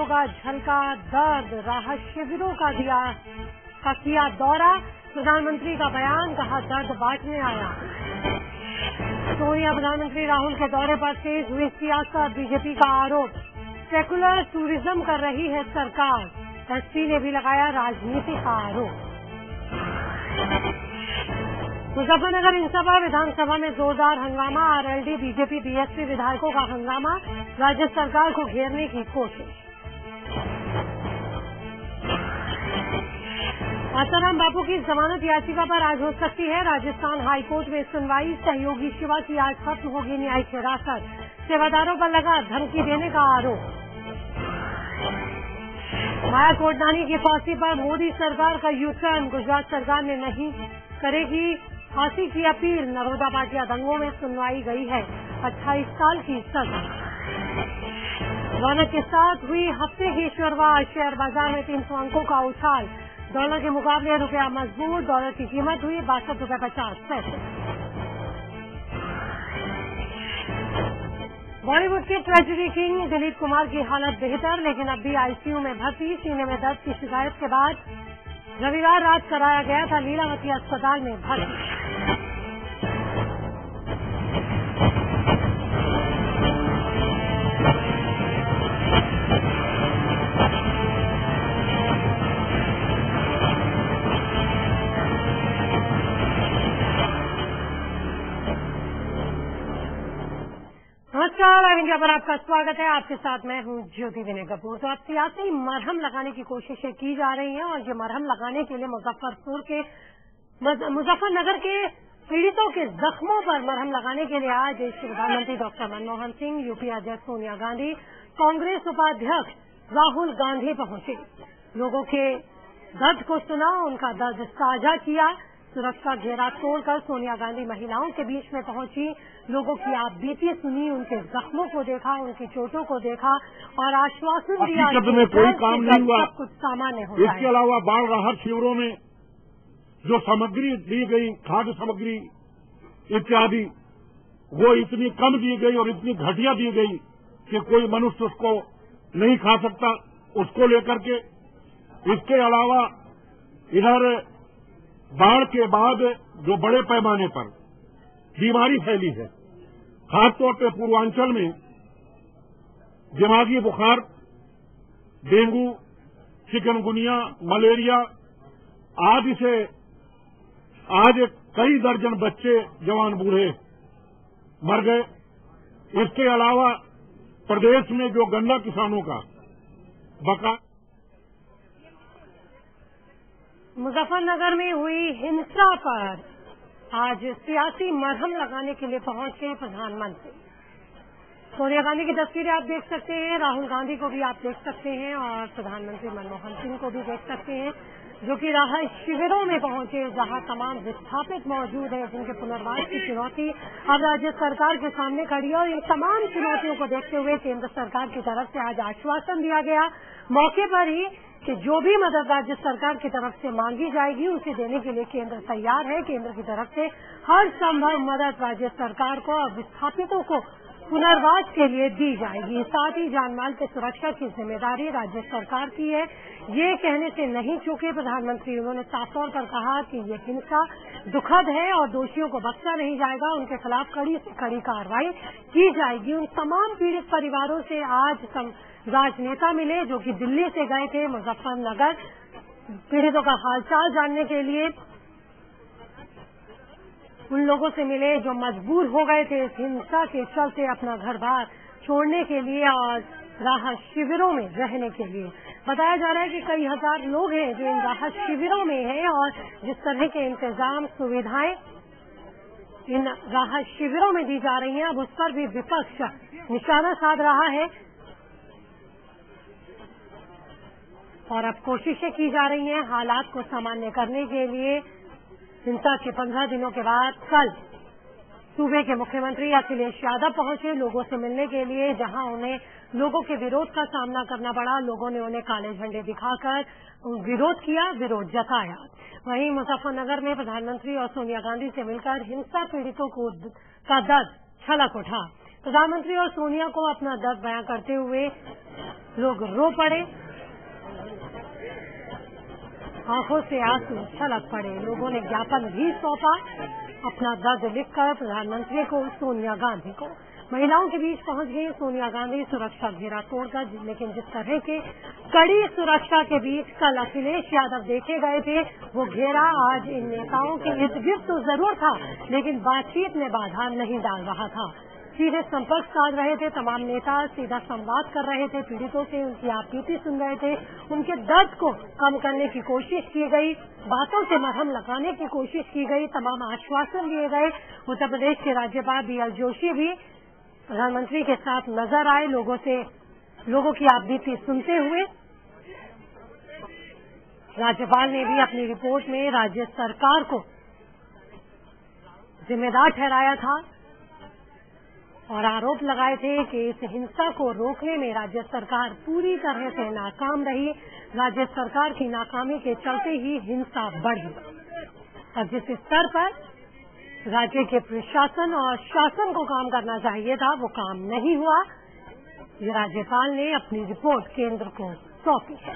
का झलका दर्द, राहत शिविरों का किया दौरा, प्रधानमंत्री का बयान, कहा दर्द बांटने आया। सोनिया प्रधानमंत्री राहुल के दौरे पर तेज हुई सियासत, बीजेपी का आरोप, सेकुलर टूरिज्म कर रही है सरकार, एसपी ने भी लगाया राजनीति का आरोप। मुजफ्फरनगर इंसभा विधानसभा में जोरदार हंगामा, आरएलडी बीजेपी बीएसपी विधायकों का हंगामा, राज्य सरकार को घेरने की कोशिश। आसाराम बापू की जमानत याचिका पर आज हो सकती है राजस्थान हाईकोर्ट में सुनवाई, सहयोगी शिवा की आज खत्म होगी न्यायिक हिरासत, सेवादारों पर लगा धमकी देने का आरोप। माया कोटनानी की फांसी पर मोदी सरकार का यू-टर्न, गुजरात सरकार ने नहीं करेगी फांसी की अपील, नरोदा पाटिया दंगों में सुनवाई गई है 28 साल की सजा। रौनक के साथ हुई हफ्ते की शुरुआत, शेयर बाजार में 300 अंकों का उछाल, डॉलर के मुकाबले रुपया मजबूत, डॉलर की कीमत हुई 62.50 रुपये। बॉलीवुड के ट्रेजेडी किंग दिलीप कुमार की हालत बेहतर, लेकिन अब भी आईसीयू में भर्ती, सीने में दर्द की शिकायत के बाद रविवार रात कराया गया था लीलावती अस्पताल में भर्ती। नमस्कार, लाइव इंडिया पर आपका स्वागत है। आपके साथ मैं हूं ज्योति विनय कपूर। तो अब सियासी मरहम लगाने की कोशिशें की जा रही हैं और ये मरहम लगाने के लिए मुजफ्फरनगर के पीड़ितों के जख्मों पर मरहम लगाने के लिए आज देश के प्रधानमंत्री डॉक्टर मनमोहन सिंह, यूपी अध्यक्ष सोनिया गांधी, कांग्रेस उपाध्यक्ष राहुल गांधी पहुंचे। लोगों के दर्द को सुना, उनका दर्द साझा किया। सुरक्षा घेरा तोड़कर सोनिया गांधी महिलाओं के बीच में पहुंची, लोगों की आप बीती सुनी, उनके जख्मों को देखा, उनकी चोटों को देखा और आश्वासन दिया कि में कोई काम नहीं हुआ, सब कुछ सामान्य हो जाएगा। इसके अलावा बाढ़ राहत शिविरों में जो सामग्री दी गई, खाद्य सामग्री इत्यादि, वो इतनी कम दी गई और इतनी घटिया दी गई कि कोई मनुष्य उसको नहीं खा सकता, उसको लेकर के। इसके अलावा इधर बाढ़ के बाद जो बड़े पैमाने पर बीमारी फैली है, खासतौर पर पूर्वांचल में दिमागी बुखार, डेंगू, चिकनगुनिया, मलेरिया आदि से आज कई दर्जन बच्चे, जवान, बूढ़े मर गए। इसके अलावा प्रदेश में जो गन्ना किसानों का बकाया, मुजफ्फरनगर में हुई हिंसा पर आज सियासी मरहम लगाने के लिए पहुंचे प्रधानमंत्री। सोनिया गांधी की तस्वीरें आप देख सकते हैं, राहुल गांधी को भी आप देख सकते हैं और प्रधानमंत्री मनमोहन सिंह को भी देख सकते हैं, जो कि राहत शिविरों में पहुंचे, जहां तमाम विस्थापित मौजूद हैं, जिनके पुनर्वास की चुनौती अब राज्य सरकार के सामने खड़ी है। और इन तमाम चुनौतियों को देखते हुए केंद्र सरकार की तरफ से आज आश्वासन दिया गया मौके पर ही कि जो भी मदद राज्य सरकार की तरफ से मांगी जाएगी उसे देने के लिए केंद्र तैयार है। केंद्र की तरफ से हर संभव मदद राज्य सरकार को और विस्थापितों को पुनर्वास के लिए दी जाएगी। साथ ही जानमाल की सुरक्षा की जिम्मेदारी राज्य सरकार की है, ये कहने से नहीं चूके प्रधानमंत्री। उन्होंने साफ तौर पर कहा कि ये हिंसा दुखद है और दोषियों को बख्शा नहीं जाएगा, उनके खिलाफ कड़ी से कड़ी कार्रवाई की जाएगी। उन तमाम पीड़ित परिवारों से आज राजनेता मिले जो कि दिल्ली से गए थे मुजफ्फरनगर पीड़ितों का हालचाल जानने के लिए। उन लोगों से मिले जो मजबूर हो गए थे इस हिंसा के चलते अपना घर बार छोड़ने के लिए और राहत शिविरों में रहने के लिए। बताया जा रहा है कि कई हजार लोग हैं जो इन राहत शिविरों में हैं और जिस तरह के इंतजाम, सुविधाएं इन राहत शिविरों में दी जा रही हैं, अब उस पर भी विपक्ष निशाना साध रहा है और अब कोशिशें की जा रही हैं हालात को सामान्य करने के लिए। हिंसा के 15 दिनों के बाद कल सूबे के मुख्यमंत्री अखिलेश यादव पहुंचे लोगों से मिलने के लिए, जहां उन्हें लोगों के विरोध का सामना करना पड़ा। लोगों ने उन्हें काले झंडे दिखाकर विरोध किया, विरोध जताया। वहीं मुजफ्फरनगर में प्रधानमंत्री और सोनिया गांधी से मिलकर हिंसा पीड़ितों का दर्द छलक उठा। प्रधानमंत्री और सोनिया को अपना दर्द बयां करते हुए लोग रो पड़े, आंखों से आंसू छलक पड़े। लोगों ने ज्ञापन भी सौंपा अपना दर्द लिखकर प्रधानमंत्री को, सोनिया गांधी को। महिलाओं के बीच पहुंच गई सोनिया गांधी सुरक्षा घेरा तोड़कर, लेकिन जिस तरह के कड़ी सुरक्षा के बीच कल अखिलेश यादव देखे गए थे, वो घेरा आज इन नेताओं के इर्द गिर्द तो जरूर था, लेकिन बातचीत में बाधा नहीं डाल रहा था। सीधे संपर्क साध रहे थे तमाम नेता, सीधा संवाद कर रहे थे पीड़ितों से, उनकी आपबीती सुन रहे थे, उनके दर्द को कम करने की कोशिश की गई, बातों से मरहम लगाने की कोशिश की गई, तमाम आश्वासन दिए गए। उत्तर प्रदेश के राज्यपाल BL जोशी भी प्रधानमंत्री के साथ नजर आए, लोगों की आपबीती सुनते हुए। राज्यपाल ने भी अपनी रिपोर्ट में राज्य सरकार को जिम्मेदार ठहराया था और आरोप लगाए थे कि इस हिंसा को रोकने में राज्य सरकार पूरी तरह से नाकाम रही। राज्य सरकार की नाकामी के चलते ही हिंसा बढ़ी और जिस स्तर पर राज्य के प्रशासन और शासन को काम करना चाहिए था, वो काम नहीं हुआ। ये राज्यपाल ने अपनी रिपोर्ट केंद्र को सौंपी है।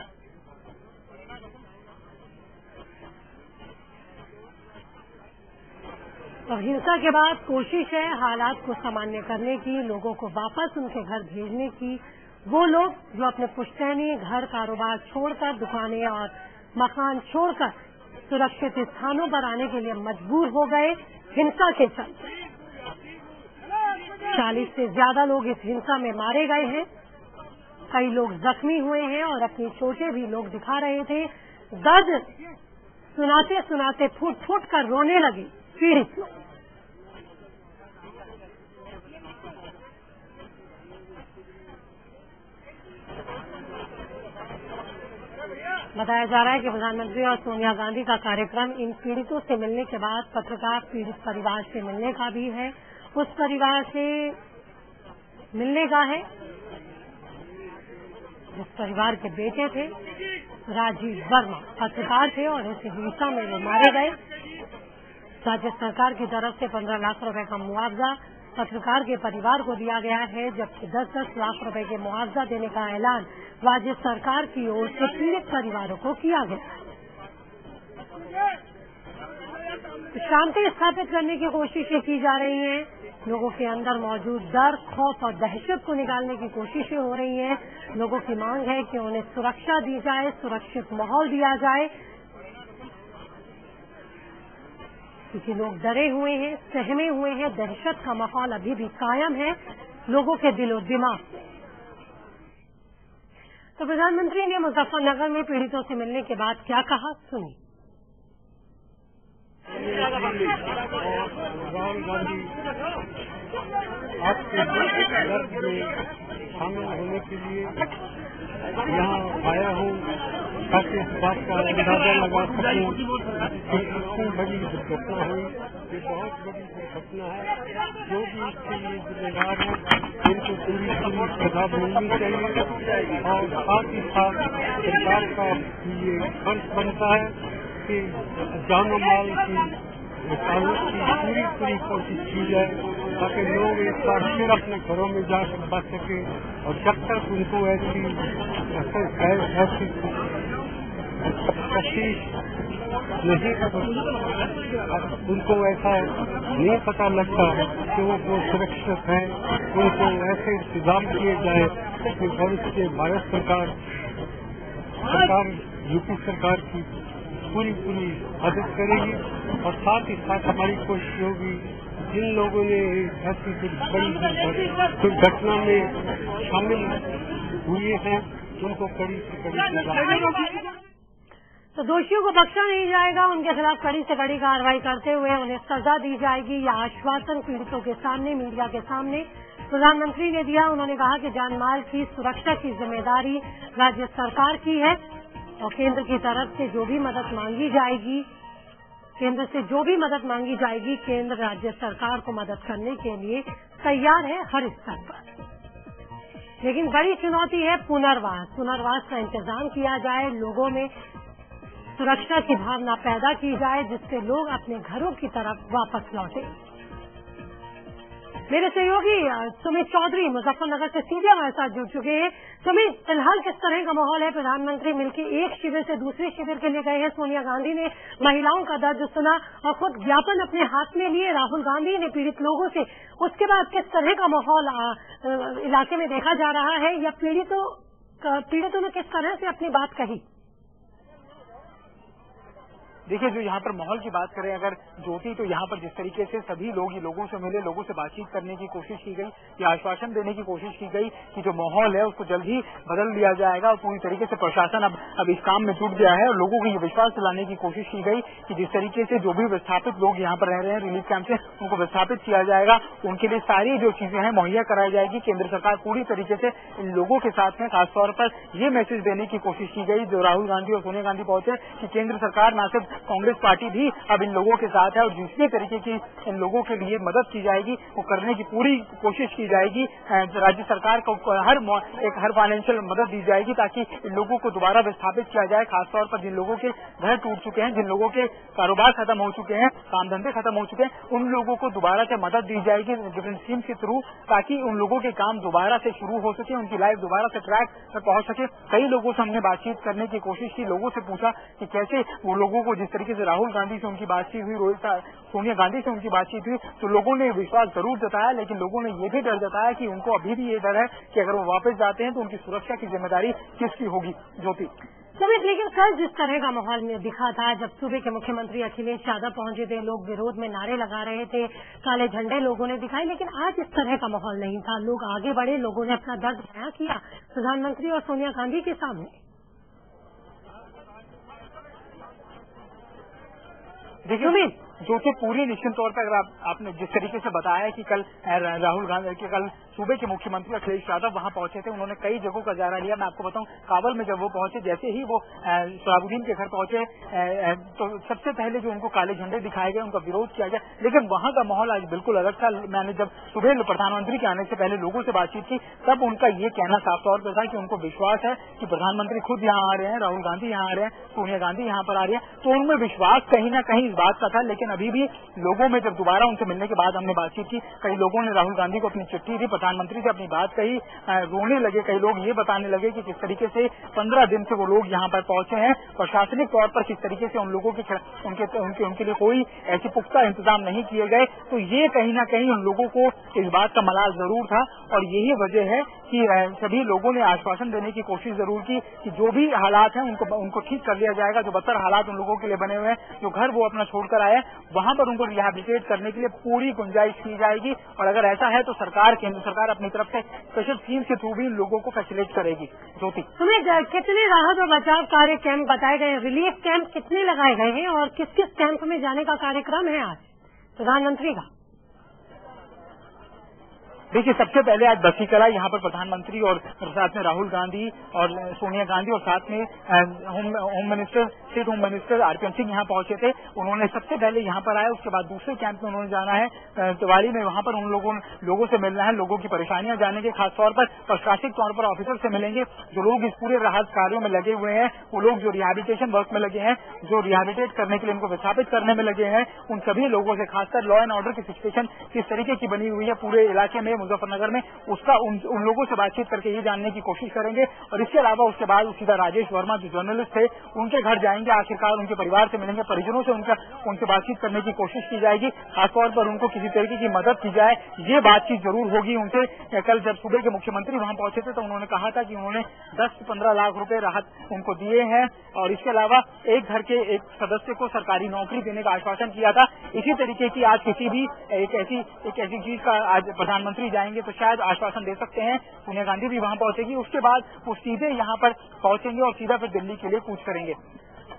और हिंसा के बाद कोशिश है हालात को सामान्य करने की, लोगों को वापस उनके घर भेजने की। वो लोग जो अपने पुश्तैनी घर कारोबार छोड़कर, दुकानें और मकान छोड़कर सुरक्षित स्थानों पर आने के लिए मजबूर हो गए हिंसा के चलते। 40 से ज्यादा लोग इस हिंसा में मारे गए हैं, कई लोग जख्मी हुए हैं और अपनी चोटें भी लोग दिखा रहे थे। दर्द सुनाते सुनाते फूट फूट कर रोने लगे पीड़ित लोग। बताया जा रहा है कि प्रधानमंत्री और सोनिया गांधी का कार्यक्रम इन पीड़ितों से मिलने के बाद पत्रकार पीड़ित परिवार से मिलने का भी है। उस परिवार से मिलने का है जिस परिवार के बेटे थे राजीव वर्मा, पत्रकार थे और इस हिंसा में वो मारे गए। राज्य सरकार की तरफ से 15 लाख रुपए का मुआवजा पत्रकार के परिवार को दिया गया है, जबकि 10-10 लाख रुपए के मुआवजा देने का ऐलान राज्य सरकार की ओर से पीड़ित परिवारों को किया गया। शांति स्थापित करने की कोशिशें की जा रही हैं, लोगों के अंदर मौजूद डर, खौफ और दहशत को निकालने की कोशिशें हो रही हैं। लोगों की मांग है कि उन्हें सुरक्षा दी जाए, सुरक्षित माहौल दिया जाए, क्योंकि लोग डरे हुए हैं, सहमे हुए हैं, दहशत का माहौल अभी भी कायम है लोगों के दिलो दिमाग में। तो प्रधानमंत्री ने मुजफ्फरनगर में पीड़ितों से मिलने के बाद क्या कहा, सुनिए। राहुल गांधी आपके दर्द में शामिल होने के लिए यहाँ आया हूँ ताकि इस बात का अंदाजा लगा सकूँ कि इतनी बड़ी दुर्घटना हुई। ये बहुत बड़ी दुर्घटना है, जो भी इसके लिए जिम्मेदार है इनको पूरी सजा मिलनी चाहिए और साथ ही साथ सरकार का ये फर्ज बनता है कि जानो माल की हिफाजत की पूरी कोशिश की जाए ताकि लोग एक बार फिर अपने घरों में जाकर बच सके। और जब तक उनको ऐसी तफ्तीश नहीं उनको ऐसा नहीं पता लगता कि वो सुरक्षित हैं, उनको ऐसे इंतजाम किए जाए कि भविष्य के भारत सरकार यूपी सरकार की पूरी मदद करेगी। और साथ ही साथ हमारी कोशिश होगी जिन लोगों ने ऐसी बड़ी दुर्घटना में शामिल हुए हैं उनको कड़ी से कड़ी सजा। तो दोषियों को बख्शा नहीं जाएगा, उनके खिलाफ कड़ी से कड़ी कार्रवाई करते हुए उन्हें सजा दी जाएगी। यह आश्वासन पीड़ितों के सामने, मीडिया के सामने प्रधानमंत्री ने दिया। उन्होंने कहा कि जानमाल की सुरक्षा की जिम्मेदारी राज्य सरकार की है और केंद्र की तरफ से जो भी मदद मांगी जाएगी, केंद्र से जो भी मदद मांगी जाएगी, केंद्र राज्य सरकार को मदद करने के लिए तैयार है हर स्तर पर। लेकिन बड़ी चुनौती है पुनर्वास का इंतजाम किया जाए, लोगों में सुरक्षा की भावना पैदा की जाए जिससे लोग अपने घरों की तरफ वापस लौटे। मेरे सहयोगी सुमित चौधरी मुजफ्फरनगर से सीधे हमारे साथ जुड़ चुके हैं। सुमित, फिलहाल किस तरह का माहौल है? प्रधानमंत्री मिलकर एक शिविर से दूसरे शिविर के लिए गए हैं। सोनिया गांधी ने महिलाओं का दर्द सुना और खुद ज्ञापन अपने हाथ में लिए। राहुल गांधी ने पीड़ित लोगों से, उसके बाद किस तरह का माहौल इलाके में देखा जा रहा है, या पीड़ितों ने किस तरह से अपनी बात कही? देखिए, जो यहाँ पर माहौल की बात करें अगर ज्योति, तो यहाँ पर जिस तरीके से सभी लोग लोगों से मिले, लोगों से बातचीत करने की कोशिश की गई, ये आश्वासन देने की कोशिश की गई कि जो माहौल है उसको जल्द ही बदल दिया जाएगा और पूरी तरीके से प्रशासन अब इस काम में जुट गया है। और लोगों को ये विश्वास दिलाने की कोशिश की गई कि जिस तरीके से जो भी विस्थापित लोग यहाँ पर रह रहे हैं रिलीफ कैंप से, उनको विस्थापित किया जाएगा, उनके लिए सारी जो चीजें हैं मुहैया कराई जाएगी। केंद्र सरकार पूरी तरीके से इन लोगों के साथ में, खासतौर पर ये मैसेज देने की कोशिश की गई जो राहुल गांधी और सोनिया गांधी पहुंचे कि केंद्र सरकार न सिर्फ कांग्रेस पार्टी भी अब इन लोगों के साथ है और जिस तरीके की इन लोगों के लिए मदद की जाएगी वो करने की पूरी कोशिश की जाएगी। राज्य सरकार को हर फाइनेंशियल मदद दी जाएगी ताकि इन लोगों को दोबारा विस्थापित किया जाए। खासतौर पर जिन लोगों के घर टूट चुके हैं, जिन लोगों के कारोबार खत्म हो चुके हैं, काम धंधे खत्म हो चुके हैं, उन लोगों को दोबारा से मदद दी जाएगी डिफरेंट स्कीम के थ्रू, ताकि उन लोगों के काम दोबारा से शुरू हो सके, उनकी लाइफ दोबारा से ट्रैक पर पहुंच सके। कई लोगों से हमने बातचीत करने की कोशिश की, लोगों से पूछा कि कैसे वो लोगों को, जिस तरीके से राहुल गांधी से उनकी बातचीत हुई, सोनिया गांधी से उनकी बातचीत हुई, तो लोगों ने विश्वास जरूर जताया, लेकिन लोगों ने ये भी डर जताया कि उनको अभी भी ये डर है कि अगर वो वापस जाते हैं तो उनकी सुरक्षा की जिम्मेदारी किसकी होगी। ज्योति, लेकिन कल जिस तरह का माहौल में दिखा था, जब सूबे के मुख्यमंत्री अखिलेश यादव पहुंचे थे, लोग विरोध में नारे लगा रहे थे, काले झंडे लोगों ने दिखाए, लेकिन आज इस तरह का माहौल नहीं था। लोग आगे बढ़े, लोगों ने अपना दर्द बयां किया प्रधानमंत्री और सोनिया गांधी के सामने। देखिए, जो तो पूरी निश्चित तौर पर अगर आपने जिस तरीके से बताया कि कल राहुल गांधी के कल सूबे के मुख्यमंत्री अखिलेश यादव वहां पहुंचे थे, उन्होंने कई जगहों का जायजा लिया। मैं आपको बताऊं, काबल में जब वो पहुंचे, जैसे ही वो शहाबुद्दीन के घर पहुंचे तो सबसे पहले जो उनको काले झंडे दिखाए गए, उनका विरोध किया गया, लेकिन वहां का माहौल आज बिल्कुल अलग था। मैंने जब सुबह प्रधानमंत्री के आने से पहले लोगों से बातचीत की, तब उनका ये कहना साफ तौर पर था कि उनको विश्वास है कि प्रधानमंत्री खुद यहाँ आ रहे हैं, राहुल गांधी यहाँ आ रहे हैं, सोनिया गांधी यहाँ पर आ रही है, तो उनमें विश्वास कहीं न कहीं इस बात का था। लेकिन अभी भी लोगों में, जब दोबारा उनसे मिलने के बाद हमने बातचीत की, कई लोगों ने राहुल गांधी को अपनी चिट्ठी दी, प्रधानमंत्री से अपनी बात कही, रोने लगे। कई लोग ये बताने लगे कि किस तरीके से 15 दिन से वो लोग यहाँ पर पहुंचे हैं, प्रशासनिक तौर पर किस तरीके से उन लोगों के उनके लिए कोई ऐसी पुख्ता इंतजाम नहीं किए गए। तो ये कहीं ना कहीं उन लोगों को इस बात का मलाल जरूर था और यही वजह है कि सभी लोगों ने आश्वासन देने की कोशिश जरूर की कि जो भी हालात हैं उनको ठीक कर लिया जाएगा। जो बदतर हालात उन लोगों के लिए बने हुए हैं, जो घर वो अपना छोड़कर आए, वहां पर उनको रिहैबिलिटेट करने के लिए पूरी गुंजाइश की जाएगी। और अगर ऐसा है तो केंद्र सरकार अपनी तरफ से स्पेशल स्कीम के थ्रू भी लोगों को फैसिलिटेट करेगी। ज्योति, तुम्हें कितने राहत और बचाव कार्य कैंप बताए गए, रिलीफ कैंप कितने लगाए गए हैं और किस किस कैंप में जाने का कार्यक्रम है आज प्रधानमंत्री का? देखिए, सबसे पहले आज बसीकला यहाँ पर प्रधानमंत्री और साथ में राहुल गांधी और सोनिया गांधी और साथ में state home minister RPN Singh यहाँ पहुंचे थे। उन्होंने सबसे पहले यहाँ पर आए, उसके बाद दूसरे कैंप में उन्होंने जाना है तिवारी में, वहाँ पर उन लोगों से मिलना है, लोगों की परेशानियां जानेंगे, खासतौर पर प्रशासनिक तौर पर ऑफिसर से मिलेंगे, जो लोग इस पूरे राहत कार्यों में लगे हुए हैं, वो लोग जो रिहैबिलिटेशन वर्क में लगे हैं, जो रिहैबिलिटेट करने के लिए उनको विस्थापित करने में लगे हैं, उन सभी लोगों से, खासकर लॉ एंड ऑर्डर की सिचुएशन किस तरीके की बनी हुई है पूरे इलाके में, मुजफ्फरनगर में, उसका उन लोगों से बातचीत करके ये जानने की कोशिश करेंगे। और इसके अलावा उसके बाद सीधा राजेश वर्मा जो जर्नलिस्ट थे उनके घर जाएंगे, आखिरकार उनके परिवार से मिलेंगे, परिजनों से उनसे बातचीत करने की कोशिश की जाएगी, खासतौर पर उनको किसी तरीके की मदद की जाए, ये बातचीत जरूर होगी उनसे। कल जब सूबे के मुख्यमंत्री वहां पहुंचे थे तो उन्होंने कहा था कि उन्होंने 10 से 15 लाख रुपए राहत उनको दिए हैं और इसके अलावा एक घर के एक सदस्य को सरकारी नौकरी देने का आश्वासन किया था। इसी तरीके की आज किसी भी एक ऐसी चीज का आज प्रधानमंत्री जाएंगे तो शायद आश्वासन दे सकते हैं। सोनिया गांधी भी वहां पहुंचेगी, उसके बाद वो सीधे यहाँ पर पहुंचेंगे और सीधा फिर दिल्ली के लिए कूच करेंगे।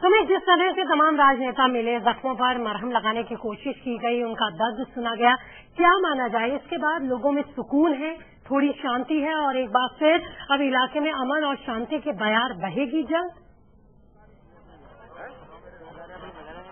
तुम्हें जिस तरह से तमाम राजनेता मिले, जख्मों पर मरहम लगाने की कोशिश की गई, उनका दर्द सुना गया, क्या माना जाए इसके बाद लोगों में सुकून है, थोड़ी शांति है और एक बार फिर अब इलाके में अमन और शांति के बयार बहेगी जल्द?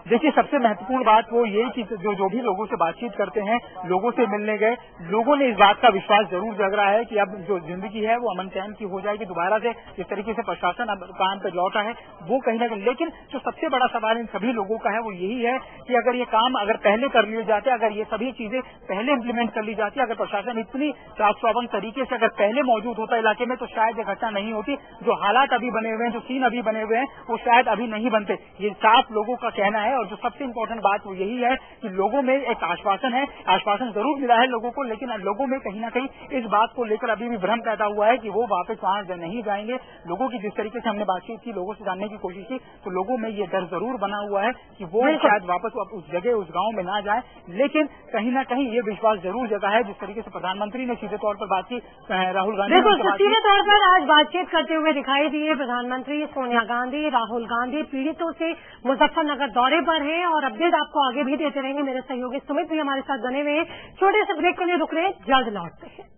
देखिए, सबसे महत्वपूर्ण बात वो ये कि जो भी लोगों से बातचीत करते हैं, लोगों से मिलने गए, लोगों ने इस बात का विश्वास जरूर जग रहा है कि अब जो जिंदगी है वो अमन चैन की हो जाएगी। दोबारा से जिस तरीके से प्रशासन अब काम पे लौटा है वो कहीं ना कहीं, लेकिन जो सबसे बड़ा सवाल इन सभी लोगों का है वो यही है कि अगर ये काम अगर पहले कर लिए जाते, अगर ये सभी चीजें पहले इम्प्लीमेंट कर ली जाती, अगर प्रशासन इतनी चाक-चौबंद तरीके से अगर पहले मौजूद होता इलाके में, तो शायद ये घटना नहीं होती। जो हालात अभी बने हुए हैं, जो सीन अभी बने हुए हैं, वो शायद अभी नहीं बनते। ये साफ लोगों का कहना है। और जो सबसे इम्पोर्टेंट बात वो यही है कि लोगों में एक आश्वासन है, आश्वासन जरूर मिला है लोगों को, लेकिन लोगों में कहीं ना कहीं इस बात को लेकर अभी भी भ्रम पैदा हुआ है कि वो वापस वहां नहीं जाएंगे। लोगों की जिस तरीके से हमने बातचीत की, लोगों से जानने की कोशिश की, तो लोगों में ये डर जरूर बना हुआ है कि वो शायद वापस उस जगह, उस गांव में ना जाए। लेकिन कहीं ना कहीं ये विश्वास जरूर जगा है, जिस तरीके से प्रधानमंत्री ने सीधे तौर पर बात की, राहुल गांधी सीधे तौर पर आज बातचीत करते हुए दिखाई दिए प्रधानमंत्री सोनिया गांधी। राहुल गांधी पीड़ितों से मुजफ्फरनगर दौरे पर हैं और अपडेट आपको आगे भी देते रहेंगे। मेरे सहयोगी सुमित भी हमारे साथ बने हुए हैं। छोटे से ब्रेक के लिए रुक रहे हैं, जल्द लौटते हैं।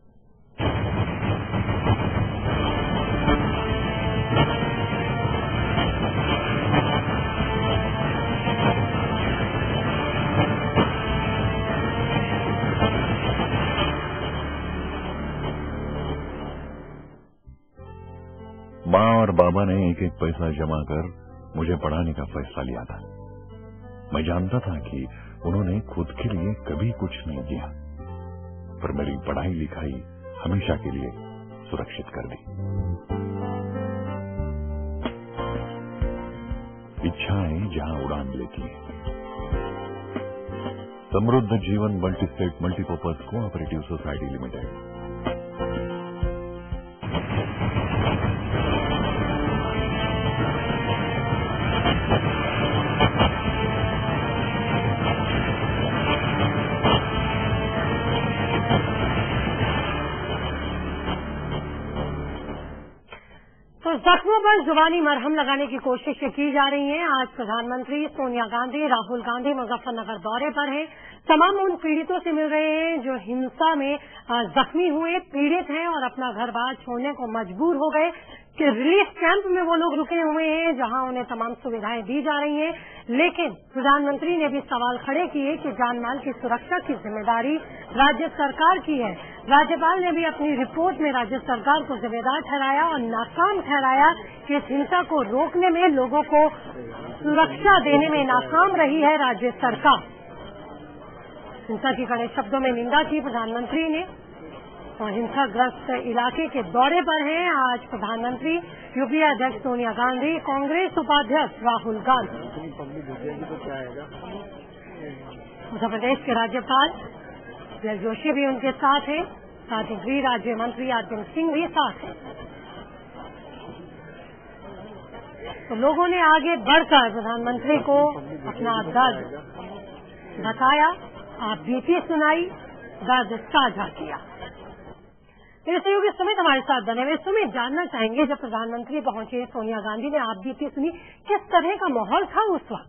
माँ और बाबा ने एक एक पैसा जमा कर मुझे पढ़ाने का फैसला लिया था। मैं जानता था कि उन्होंने खुद के लिए कभी कुछ नहीं किया, पर मेरी पढ़ाई लिखाई हमेशा के लिए सुरक्षित कर दी। इच्छाएं जहां उड़ान लेती हैं। समृद्ध जीवन multi-state multipurpose cooperative society limited. जख्मों पर जुबानी मरहम लगाने की कोशिश की जा रही है। आज प्रधानमंत्री सोनिया गांधी, राहुल गांधी मुजफ्फरनगर दौरे पर हैं। तमाम उन पीड़ितों से मिल रहे हैं जो हिंसा में जख्मी हुए, पीड़ित हैं और अपना घर बार छोड़ने को मजबूर हो गए। कि रिलीफ कैंप में वो लोग रुके हुए हैं जहां उन्हें तमाम सुविधाएं दी जा रही हैं। लेकिन प्रधानमंत्री ने भी सवाल खड़े किए कि जानमाल की सुरक्षा की जिम्मेदारी राज्य सरकार की है। राज्यपाल ने भी अपनी रिपोर्ट में राज्य सरकार को जिम्मेदार ठहराया और नाकाम ठहराया कि इस हिंसा को रोकने में, लोगों को सुरक्षा देने में नाकाम रही है राज्य सरकार। हिंसा की कड़े शब्दों में निंदा की प्रधानमंत्री ने। और हिंसाग्रस्त इलाके के दौरे पर हैं आज प्रधानमंत्री, यूपीए अध्यक्ष सोनिया गांधी, कांग्रेस उपाध्यक्ष राहुल गांधी, उत्तर प्रदेश के राज्यपाल प्रहलाद जोशी भी उनके साथ हैं, साथ ही गृह राज्य मंत्री अर्जुन सिंह भी साथ हैं। तो लोगों ने आगे बढ़कर प्रधानमंत्री को अपना दर्द बताया, आप बीती सुनाई, दर्द साझा किया। मेरे सहयोगी सुमित हमारे साथ बने हुए। सुमित, जानना चाहेंगे जब प्रधानमंत्री पहुंचे, सोनिया गांधी ने आप बीती सुनी, किस तरह का माहौल था उस वक्त?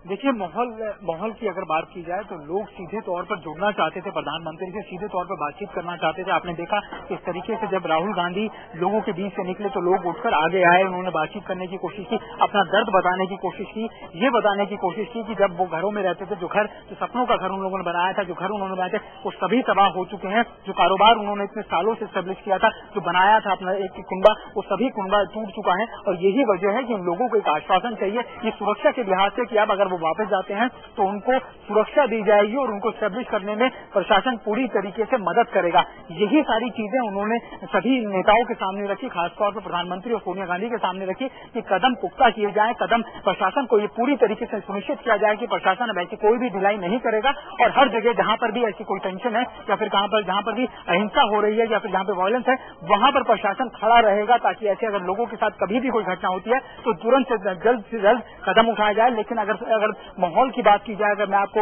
देखिए, माहौल की अगर बात की जाए तो लोग सीधे तौर पर जुड़ना चाहते थे, प्रधानमंत्री से सीधे तौर पर बातचीत करना चाहते थे। आपने देखा इस तरीके से जब राहुल गांधी लोगों के बीच से निकले तो लोग उठकर आगे आए, उन्होंने बातचीत करने की कोशिश की, अपना दर्द बताने की कोशिश की, ये बताने की कोशिश की कि जब वो घरों में रहते थे, जो सपनों का घर उन लोगों ने बनाया था, जो घर उन्होंने बनाए थे, वो सभी तबाह हो चुके हैं। जो कारोबार उन्होंने इतने सालों से स्टेब्लिश किया था, जो बनाया था अपना एक कुनबा, वो सभी कुनबा टूट चुका है। और यही वजह है कि उन लोगों को एक आश्वासन चाहिए, ये सुरक्षा के लिहाज से, कि अब अगर वो वापस जाते हैं तो उनको सुरक्षा दी जाएगी और उनको स्टेब्लिश करने में प्रशासन पूरी तरीके से मदद करेगा। यही सारी चीजें उन्होंने सभी नेताओं के सामने रखी, खासतौर पर प्रधानमंत्री और सोनिया गांधी के सामने रखी कि कदम पुख्ता किए जाएं, कदम प्रशासन को ये पूरी तरीके से सुनिश्चित किया जाए कि प्रशासन अब ऐसी कोई भी ढिलाई नहीं करेगा और हर जगह जहां पर भी ऐसी कोई टेंशन है या फिर जहां पर भी अहिंसा हो रही है या फिर जहां पर वायलेंस है, वहां पर प्रशासन खड़ा रहेगा, ताकि ऐसे अगर लोगों के साथ कभी भी कोई घटना होती है तो तुरंत से जल्द कदम उठाया जाए। लेकिन अगर अगर माहौल की बात की जाए, अगर मैं आपको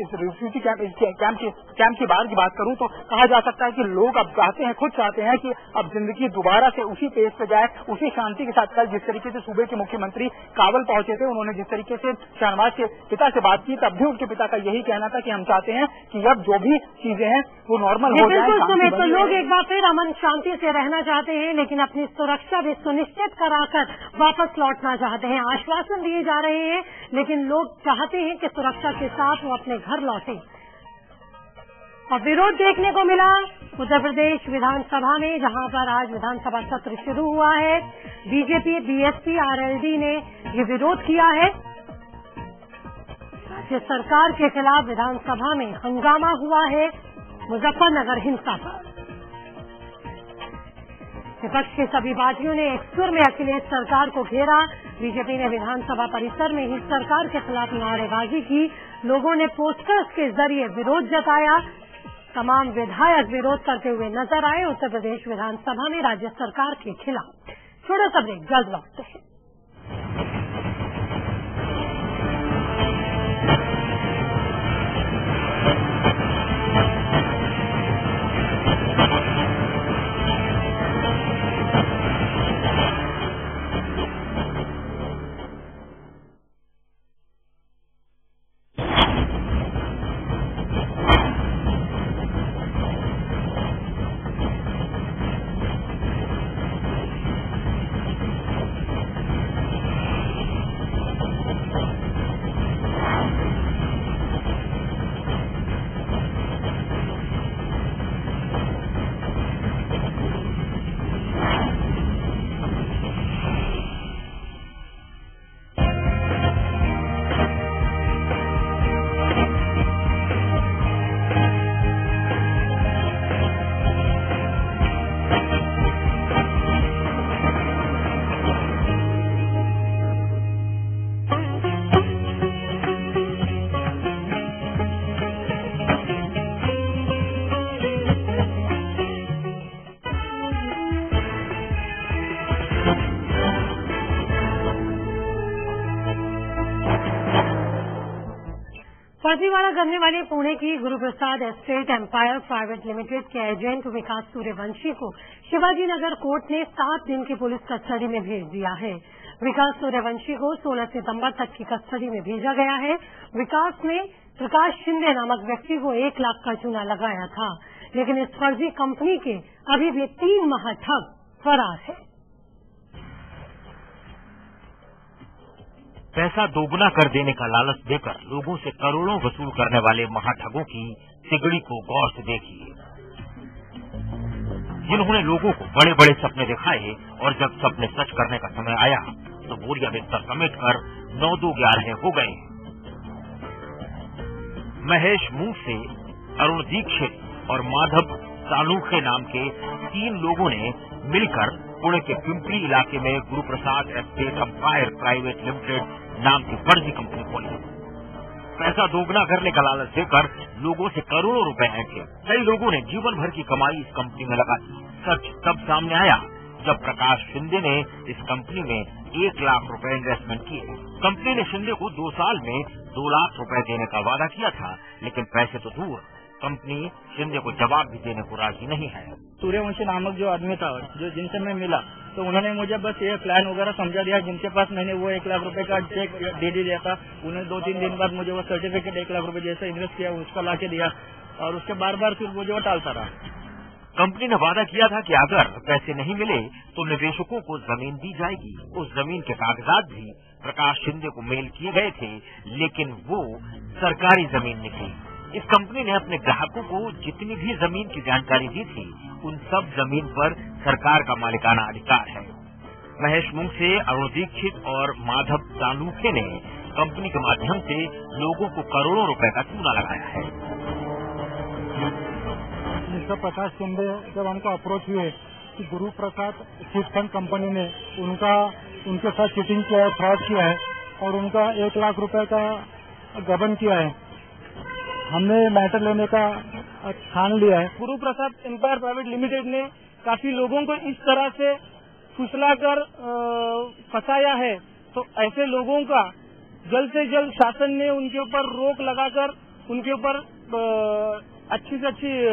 इस रिफ्यूजी कैंप की बाहर की बात करूं तो कहा जा सकता है कि लोग अब खुद चाहते हैं कि अब जिंदगी दोबारा से उसी पेज पे जाए, उसी शांति के साथ। कल जिस तरीके से सूबे के मुख्यमंत्री काबल पहुंचे थे, उन्होंने जिस तरीके से शहनवाज के पिता से बात की, तब भी उनके पिता का यही कहना था कि हम चाहते हैं कि अब जो भी चीजें हैं वो नॉर्मल हो जाए। तो लोग एक बार फिर अमन शांति से रहना चाहते हैं, लेकिन अपनी सुरक्षा भी सुनिश्चित कराकर वापस लौटना चाहते हैं। आश्वासन दिए जा रहे हैं, लेकिन लोग चाहते हैं कि सुरक्षा के साथ वो अपने घर लौटें। और विरोध देखने को मिला उत्तर प्रदेश विधानसभा में, जहां पर आज विधानसभा सत्र शुरू हुआ है। बीजेपी, बीएसपी, आरएलडी ने ये विरोध किया है। राज्य सरकार के खिलाफ विधानसभा में हंगामा हुआ है मुजफ्फरनगर हिंसा पर। विपक्ष के सभी पार्टियों ने एक सुर में अखिलेश सरकार को घेरा। बीजेपी ने विधानसभा परिसर में ही सरकार के खिलाफ नारेबाजी की। लोगों ने पोस्टर्स के जरिए विरोध जताया। तमाम विधायक विरोध करते हुए नजर आए उत्तर प्रदेश विधानसभा में राज्य सरकार के खिलाफ। छोड़ो सब ब्रेक, जल्द लौटते हैं। फर्जीवाड़ा करने वाले पुणे की Guruprasad estate empire private limited के एजेंट विकास सूर्यवंशी को शिवाजी नगर कोर्ट ने 7 दिन की पुलिस कस्टडी में भेज दिया है। विकास सूर्यवंशी को 16 सितंबर तक की कस्टडी में भेजा गया है। विकास ने प्रकाश शिंदे नामक व्यक्ति को 1 लाख का चूना लगाया था, लेकिन इस फर्जी कंपनी के अभी भी 3 महाठग फरार है। पैसा दोगुना कर देने का लालच देकर लोगों से करोड़ों वसूल करने वाले महाठगों की सिगड़ी को गौर से देखिए, जिन्होंने लोगों को बड़े बड़े सपने दिखाए और जब सपने सच करने का समय आया तो बोरिया बिस्तर समेट कर 9-2-11 हो गए। महेश मूंग से अरुण दीक्षित और माधव सालूखे नाम के 3 लोगों ने मिलकर पुणे के पिंपरी इलाके में Guruprasad estate empire private limited नाम की फर्जी कंपनी खोली। पैसा दोगुना करने का लालच देकर लोगों से करोड़ों रुपए ऐंठे। कई लोगों ने जीवन भर की कमाई इस कंपनी में लगा दी। सच तब सामने आया जब प्रकाश शिंदे ने इस कंपनी में 1 लाख रुपए इन्वेस्टमेंट किए। कंपनी ने शिंदे को 2 साल में 2 लाख रुपए देने का वादा किया था, लेकिन पैसे तो दूर, कंपनी शिंदे को जवाब भी देने को राजी नहीं है। सूर्यवंशी नामक जो आदमी था, जो जिनसे मैं मिला, तो उन्होंने मुझे बस ये प्लान वगैरह समझा दिया। जिनके पास मैंने वो 1 लाख रुपए का चेक दे दिया था, उन्हें 2-3 दिन बाद मुझे वो सर्टिफिकेट 1 लाख रुपए जैसे इन्वेस्ट किया उसका ला के दिया, और उसके बार फिर मुझे वो टालता रहा। कंपनी ने वादा किया था कि अगर पैसे नहीं मिले तो निवेशकों को जमीन दी जाएगी। उस जमीन के कागजात भी प्रकाश शिंदे को मेल किए गए थे, लेकिन वो सरकारी जमीन निकली। इस कंपनी ने अपने ग्राहकों को जितनी भी जमीन की जानकारी दी थी, उन सब जमीन पर सरकार का मालिकाना अधिकार है। महेश मूंग से अरुण दीक्षित और माधव सालूखे ने कंपनी के माध्यम से लोगों को करोड़ों रुपए का चूना लगाया है। मिस्टर प्रकाश शिंदे जब हमको अप्रोच हुए कि Guru Prasad chit fund company ने उनके साथ चीटिंग किया है, फ्रॉड किया है और उनका 1 लाख रुपए का गबन किया है, हमने मैटर लेने का ठान लिया है। Guru Prasad empire private limited ने काफी लोगों को इस तरह से फुसलाकर फंसाया है, तो ऐसे लोगों का जल्द से जल्द शासन ने उनके ऊपर रोक लगाकर उनके ऊपर अच्छी से अच्छी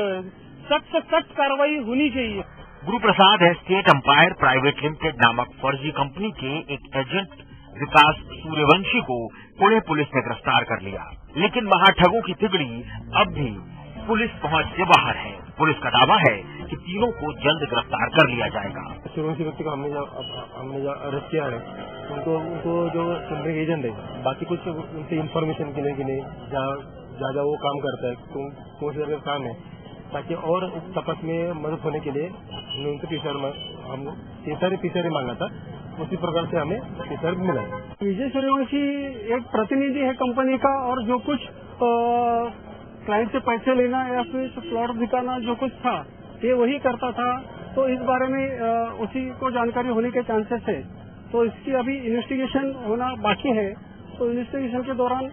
सख्त से सख्त कार्रवाई होनी चाहिए। Guru Prasad estate empire private limited नामक फर्जी कंपनी के एक एजेंट विकास सूर्यवंशी को पुणे पुलिस ने गिरफ्तार कर लिया, लेकिन महाठगों की तिगड़ी अब भी पुलिस पहुंच से बाहर है। पुलिस का दावा है कि तीनों को जल्द गिरफ्तार कर लिया जाएगा। सूर्यवंशी व्यक्ति को हमने जो अरेस्ट किया है, उनको जो कंपनी के एजेंट है, बाकी कुछ उनसे इन्फॉर्मेशन के लिए जहाँ वो काम करता है, कौन से जगह काम है, ताकि और तपास में मदद होने के लिए हमने उनसे पीसीआर मांगा था। उसी प्रकार से हमें पीसीआर मिला। विजय सूर्यवंशी एक प्रतिनिधि है कंपनी का, और जो कुछ क्लाइंट से पैसे लेना या फिर प्लॉट दिखाना जो कुछ था ये वही करता था। तो इस बारे में उसी को जानकारी होने के चांसेस है। तो इसकी अभी इन्वेस्टिगेशन होना बाकी है। तो इन्वेस्टिगेशन के दौरान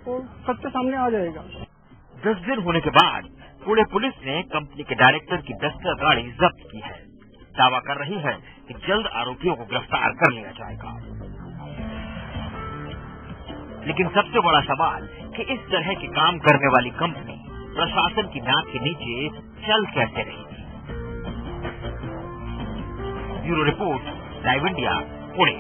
वो सत्य सामने आ जाएगा। 10 दिन होने के बाद पुणे पुलिस ने कंपनी के डायरेक्टर की डस्टर गाड़ी जब्त की है। दावा कर रही है कि जल्द आरोपियों को गिरफ्तार कर लिया जाएगा। लेकिन सबसे बड़ा सवाल कि इस तरह के काम करने वाली कंपनी प्रशासन की नाक के नीचे चल कैसे रही थी। Bureau report, live India, Pune.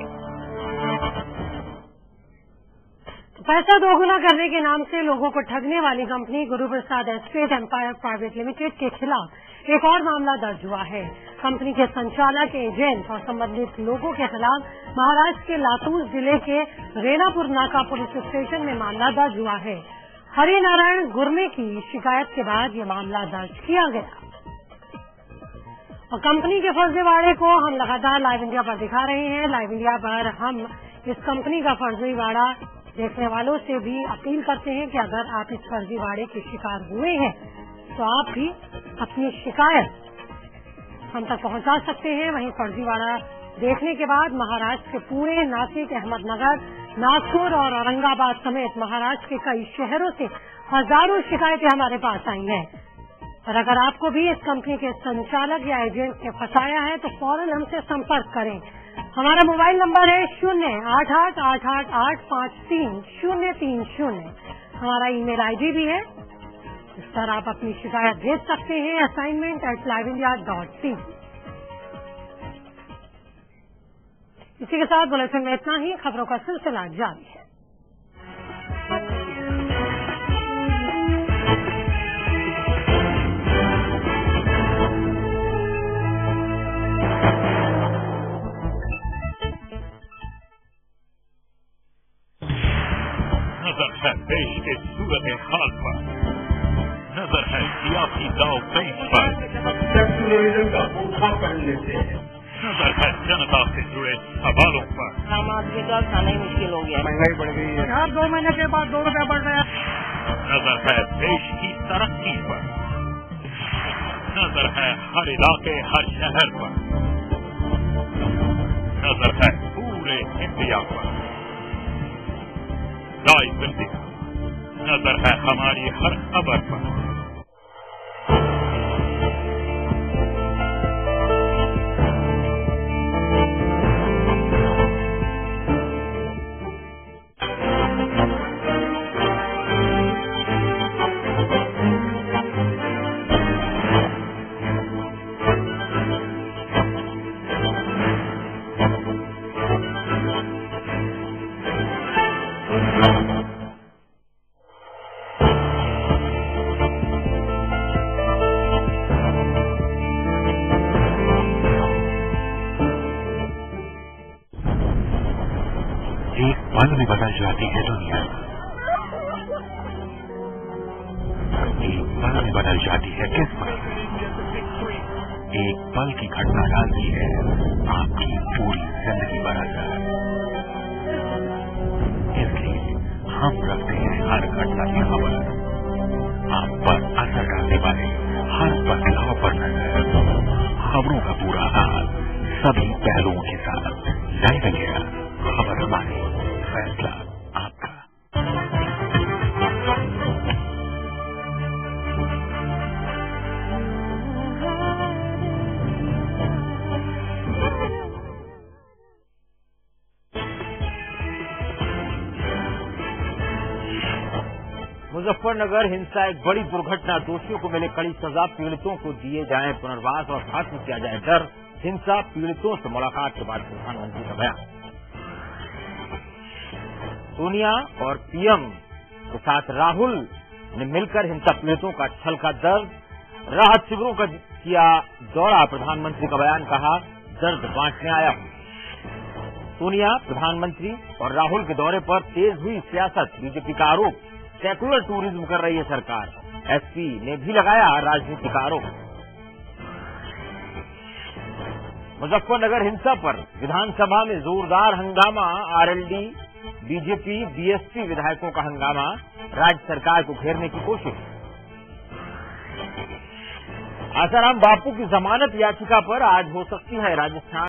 पैसा दोगुना करने के नाम से लोगों को ठगने वाली company Guru Prasad estate empire private limited के खिलाफ एक और मामला दर्ज हुआ है। कंपनी के संचालक, एजेंट और संबंधित लोगों के खिलाफ महाराष्ट्र के लातूर जिले के रेनापुर नाका पुलिस स्टेशन में मामला दर्ज हुआ है। हरिनारायण गुरमे की शिकायत के बाद ये मामला दर्ज किया गया। और कंपनी के फर्जीवाड़े को हम लगातार लाइव इंडिया पर दिखा रहे हैं। लाइव इंडिया पर हम इस कंपनी का फर्जीवाड़ा देखने वालों से भी अपील करते हैं कि अगर आप इस फर्जीवाड़े के शिकार हुए हैं तो आप भी अपनी शिकायत हम तक पहुंचा सकते हैं। वहीं फर्जीवाड़ा देखने के बाद महाराष्ट्र के पुणे, नासिक, अहमदनगर, नागपुर और औरंगाबाद समेत महाराष्ट्र के कई शहरों से हजारों शिकायतें हमारे पास आई हैं। और अगर आपको भी इस कंपनी के संचालक या एजेंट ने फंसाया है तो फौरन हमसे संपर्क करें। हमारा मोबाइल नंबर है 08888533030। हमारा ईमेल आईडी भी है, इस पर आप अपनी शिकायत भेज सकते हैं assignment@liveindia.in। इसी के साथ बुलेटिन में इतना ही। खबरों का सिलसिला जारी है। नजर है देश के सूरत हाल पर, नजर है सियासी दाव पेच पर, का बूथा पहन लेते हैं। नजर है जनता से जुड़े सवालों पर। आम आदमी का खाना ही मुश्किल हो गया, महंगाई बढ़ गई है, हर 2 महीने के बाद 2 रुपया बढ़ रहा है। नजर है देश की तरक्की पर, नजर है हर इलाके हर शहर पर, नजर है पूरे इंडिया पर। लाइव इंडिया, नजर है हमारी हर खबर पर। पल में बदल जाती है दुनिया, एक पल में बदल जाती है किस्मत। एक पल की घटना डालती है आपकी पूरी जिंदगी पर असर। इसलिए हम रखते हैं हर घटना की खबर, आप पर असर डालने वाले हर बदलाव पर नजर, खबरों का पूरा हाल सभी पहलुओं के साथ। लाइव इंडिया, खबर हमारी, फैसला आपका। मुजफ्फरनगर हिंसा एक बड़ी दुर्घटना, दोषियों को मिले कड़ी सजा, पीड़ितों को दिए जाए पुनर्वास और खत्म किया जाए डर। हिंसा पीड़ितों से मुलाकात के बाद प्रधानमंत्री का बयान। सोनिया और पीएम के साथ राहुल ने मिलकर हिंसा पीड़ितों का छल का दर्द, राहत शिविरों का किया दौरा, प्रधानमंत्री का बयान, कहा दर्द बांटने आया हूं। सोनिया, प्रधानमंत्री और राहुल के दौरे पर तेज हुई सियासत, बीजेपी का आरोप, सेकुलर टूरिज्म कर रही है सरकार। एसपी ने भी लगाया राजनीतिक आरोप। मुजफ्फरनगर हिंसा पर विधानसभा में जोरदार हंगामा, आरएलडी, बीजेपी, बीएसपी विधायकों का हंगामा, राज्य सरकार को घेरने की कोशिश। आसाराम बापू की जमानत याचिका पर आज हो सकती है राजस्थान